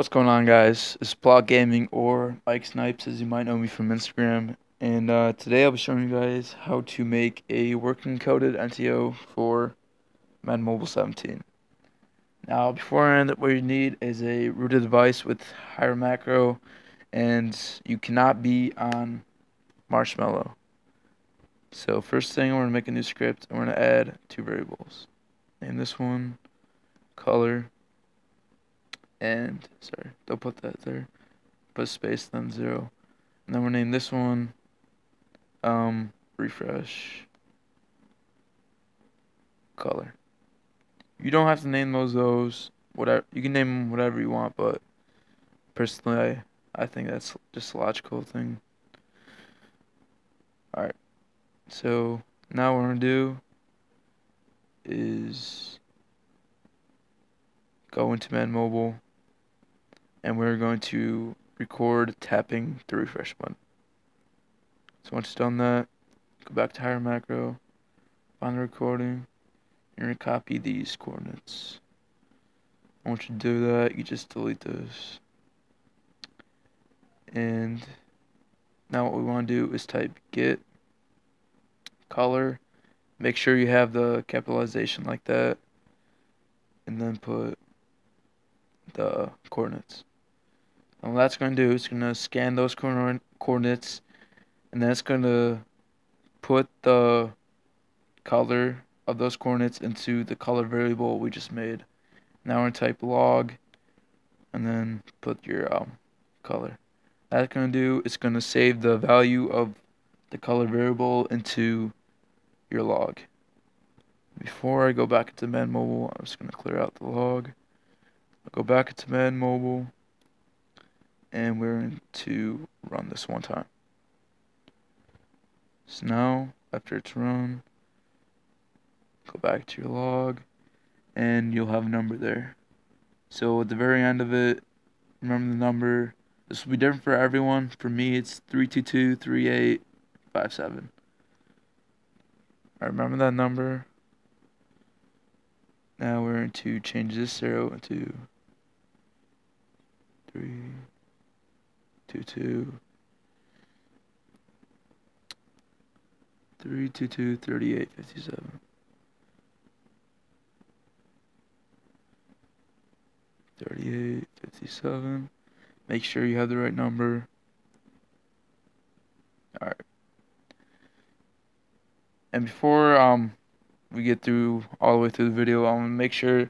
What's going on, guys? It's Plot Gaming, or Mike Snipes, as you might know me from Instagram. And today I'll be showing you guys how to make a working coded NTO for Madden Mobile 17. Now, beforehand, what you need is a rooted device with higher macro, and you cannot be on Marshmallow. So first thing, we're going to make a new script, and we're going to add two variables. Name this one color, and sorry, don't put that there. Put space, then 0. And then we'll name this one refresh color. You don't have to name those. Whatever, you can name them whatever you want, but personally, I think that's just a logical thing. Alright, so now what we're gonna do is go into Madden Mobile, and we're going to record tapping the refresh button. So once you've done that, go back to higher macro, find the recording. You're going to copy these coordinates. Once you do that, you just delete those. And now what we want to do is type get color. Make sure you have the capitalization like that. And then put the coordinates. And what that's going to do is going to scan those coordinates. And then it's going to put the color of those coordinates into the color variable we just made. Now we're going to type log and then put your color. That's going to do, it's going to save the value of the color variable into your log. Before I go back into Madden Mobile, I'm just going to clear out the log. I'll go back into Madden Mobile, and we're going to run this one time. So now, after it's run, go back to your log, and you'll have a number there. So at the very end of it, remember the number. This will be different for everyone. For me, it's 3223857. I remember that number. Now we're going to change this 0 into 322 3857. 3857. Make sure you have the right number. Alright. And before we get through all the way through the video, I want to make sure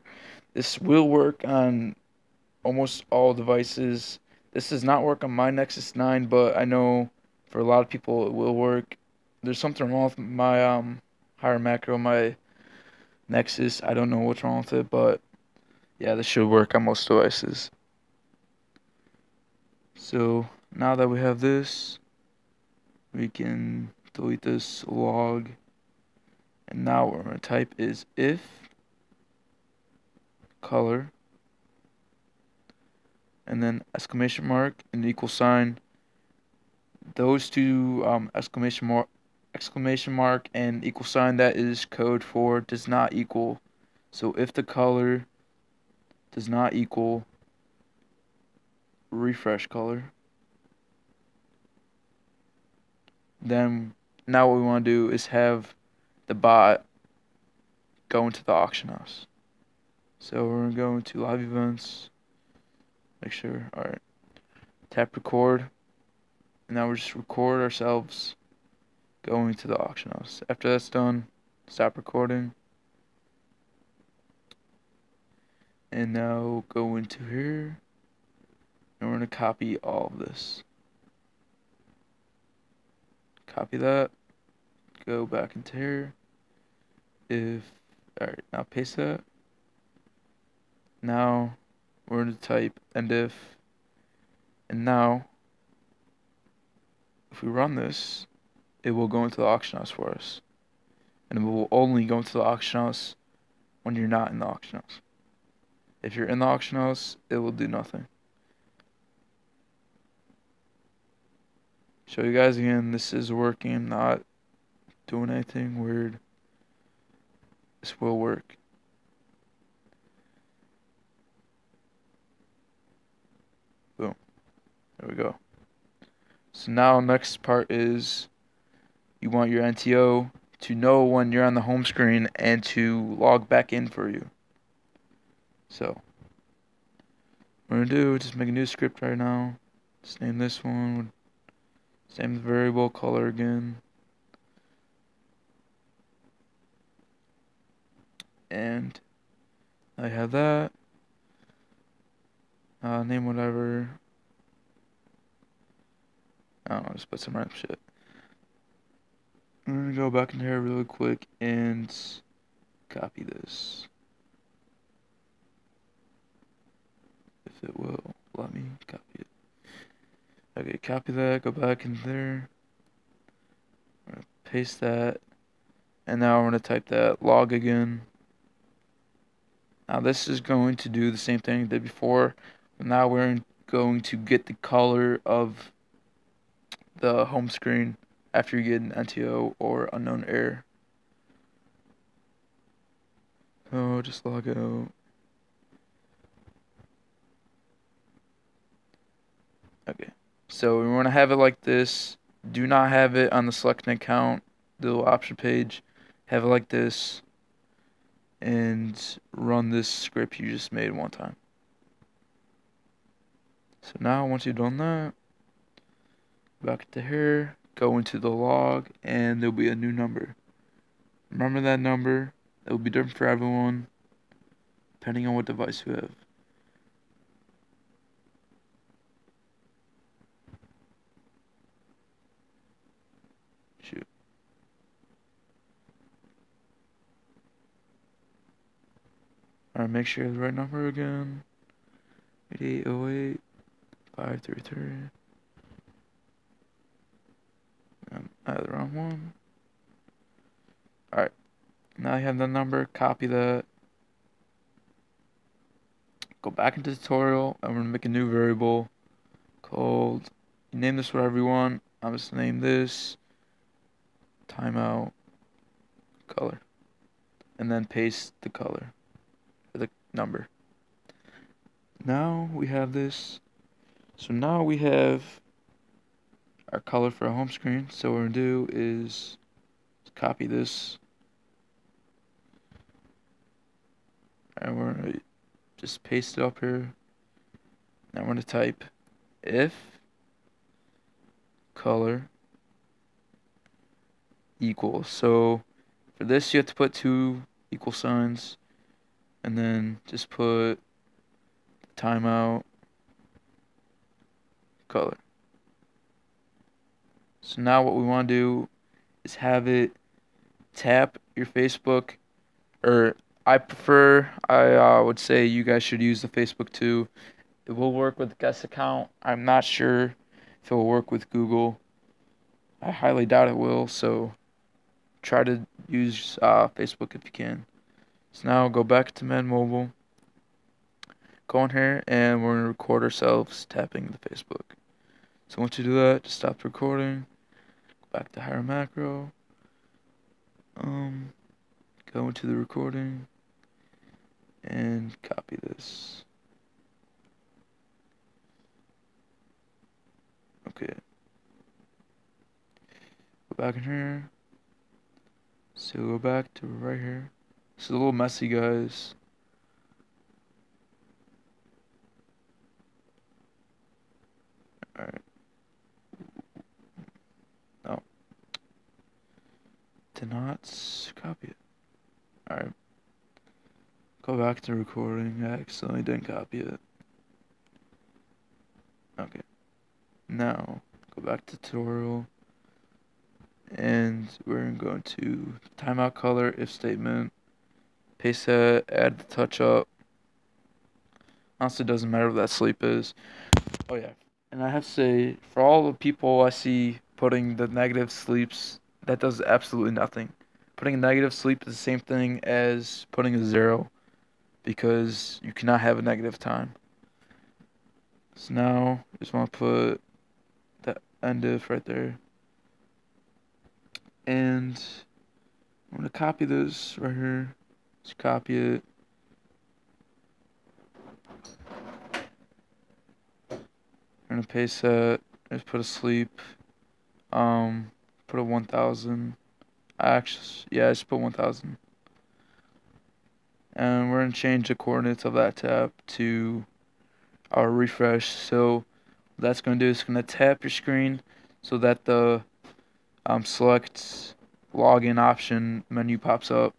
this will work on almost all devices. This does not work on my Nexus 9, but I know for a lot of people it will work. There's something wrong with my higher macro, my Nexus. I don't know what's wrong with it, but yeah, this should work on most devices. So now that we have this, we can delete this log. And now what we're going to type is if color, and then exclamation mark and equal sign. Those two exclamation mark and equal sign, that is code for does not equal. So if the color does not equal refresh color, then now what we want to do is have the bot go into the auction house. So we're going to go into live events, make sure, alright, tap record, and now we're just record ourselves going to the auction house. After that's done, stop recording, and now go into here, and we're going to copy all of this. Copy that, go back into here, alright, now paste that. Now we're going to type end if, and now if we run this, it will go into the auction house for us. And it will only go into the auction house when you're not in the auction house. If you're in the auction house, it will do nothing. Show you guys again, this is working, not doing anything weird. This will work. There we go. So now next part is you want your NTO to know when you're on the home screen and to log back in for you. So what we're gonna do is just make a new script right now. Just name this one. Same variable, color again. And I have that. Name whatever. I don't know, just put some random shit. I'm gonna go back in here really quick and copy this. If it will let me copy it. Okay, copy that, go back in there. I'm gonna paste that. And now I'm gonna type that log again. Now this is going to do the same thing it did before. But now we're going to get the color of the home screen after you get an NTO or unknown error. So just log out. Okay, so we want to have it like this. Do not have it on the select an account, the little option page. Have it like this and run this script you just made one time. So now once you've done that, back to here, go into the log, and there'll be a new number. Remember that number. It will be different for everyone, depending on what device you have. Shoot. Alright, make sure you have the right number again. 8808 533. I have the wrong one. Alright, now you have the number, copy that. Go back into the tutorial, and we're going to make a new variable called, you name this whatever you want. I'm just going to name this timeout color. And then paste the color, or the number. Now we have this. So now we have our color for our home screen. So what we're going to do is copy this. And we're going to just paste it up here. Now we're going to type if color equals. So for this you have to put 2 equal signs. And then just put timeout color. So now what we want to do is have it tap your Facebook, or I would say you guys should use the Facebook too. It will work with the guest account. I'm not sure if it will work with Google. I highly doubt it will, so try to use Facebook if you can. So now go back to Madden Mobile. Go in here and we're going to record ourselves tapping the Facebook. So once you do that, just stop recording. Go back to higher macro. Go into the recording and copy this. Okay. Go back in here. So go back to right here. This is a little messy, guys. Alright. No. Did not copy it. Alright. Go back to recording. I accidentally didn't copy it. Okay. Now, go back to tutorial. And we're going to timeout color if statement. Paste that, add the touch up. Honestly, it doesn't matter what that sleep is. Oh yeah. And I have to say, for all the people I see putting the negative sleeps, that does absolutely nothing. Putting a negative sleep is the same thing as putting a 0, because you cannot have a negative time. So now, just want to put that end if right there. And I'm going to copy this right here. Just copy it. We're gonna paste that. Let's put a sleep. Put a 1000. Actually, yeah, just put 1000. And we're gonna change the coordinates of that tab to our refresh. So what that's gonna do is gonna tap your screen so that the select login option menu pops up,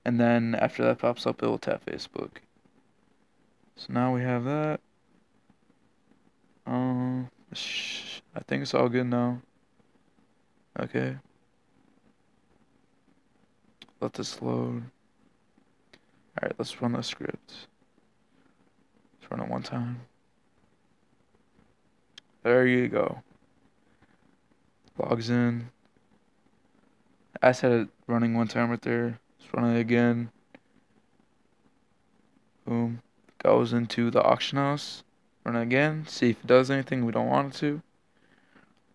and then after that pops up, it will tap Facebook. So now we have that. I think it's all good now. Okay. Let this load. Alright, let's run the script. Let's run it one time. There you go. Logs in. I said it running one time right there. Let's run it again. Boom. Goes into the auction house. Run it again. See if it does anything we don't want it to.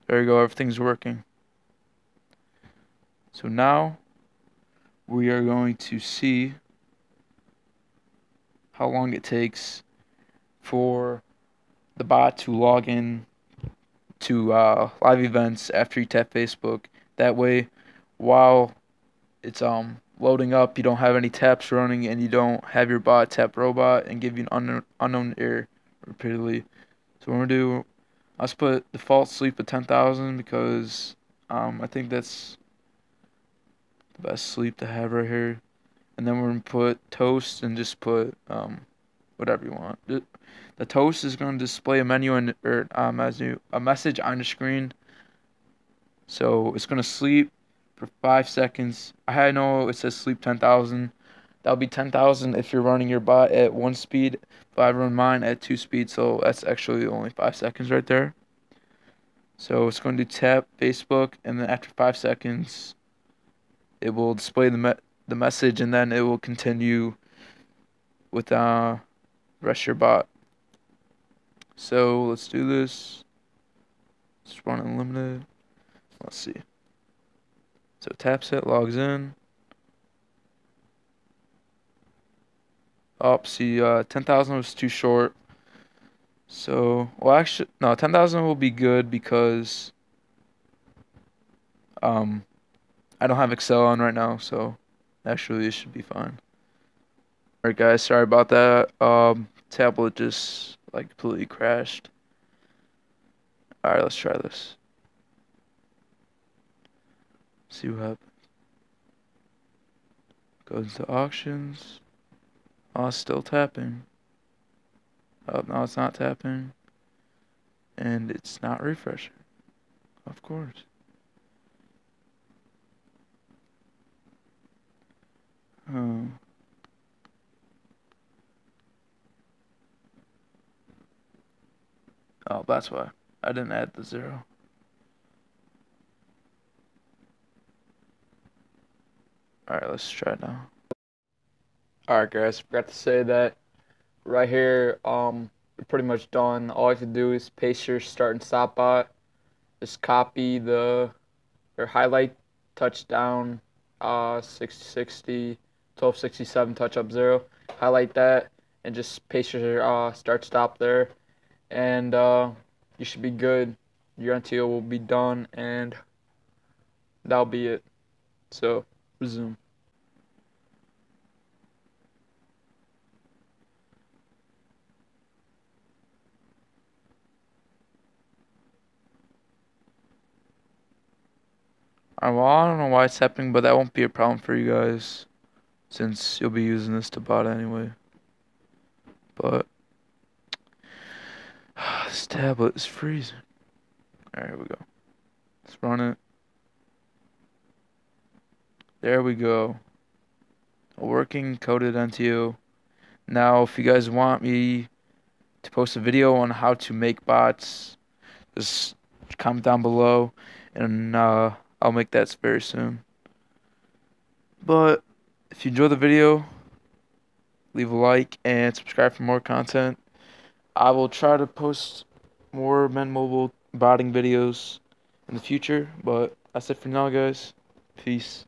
There you go. Everything's working. So now we are going to see how long it takes for the bot to log in to live events after you tap Facebook. That way, while it's loading up, you don't have any taps running, and you don't have your bot tap robot and give you an unknown error repeatedly. So what we're gonna do, let's put default sleep at 10,000 because I think that's the best sleep to have right here. And then we're gonna put toast and just put whatever you want. The toast is gonna display a menu or a message on the screen. So it's gonna sleep for 5 seconds. I know it says sleep 10,000. That'll be 10,000 if you're running your bot at 1 speed. But I run mine at 2 speed, so that's actually only 5 seconds right there. So it's going to tap Facebook, and then after 5 seconds, it will display the message, and then it will continue with the rest of your bot. So let's do this. Let's run unlimited. Let's see. So it taps it, logs in. Oh, see, 10,000 was too short. So, well, actually, no, 10,000 will be good because I don't have Excel on right now, so actually it should be fine. Alright, guys, sorry about that. Tablet just like completely crashed. Alright, let's try this. See what happens. Goes to auctions. Oh, it's still tapping. Oh, no, it's not tapping. And it's not refreshing. Of course. Oh. Oh, that's why. I didn't add the 0. Alright, let's try it now. Alright, guys, forgot to say that right here, we're pretty much done. All I have to do is paste your start and stop bot. Just copy or highlight touchdown 660 1267 touch up 0. Highlight that and just paste your start stop there, and you should be good. Your NTO will be done, and that'll be it. So resume. Well, I don't know why it's happening, but that won't be a problem for you guys since you'll be using this to bot anyway. But this tablet is freezing. Alright, here we go. Let's run it. There we go. A working coded NTO. Now, if you guys want me to post a video on how to make bots, just comment down below, and I'll make that very soon. But if you enjoy the video, leave a like and subscribe for more content. I will try to post more Madden Mobile botting videos in the future, but that's it for now, guys. Peace.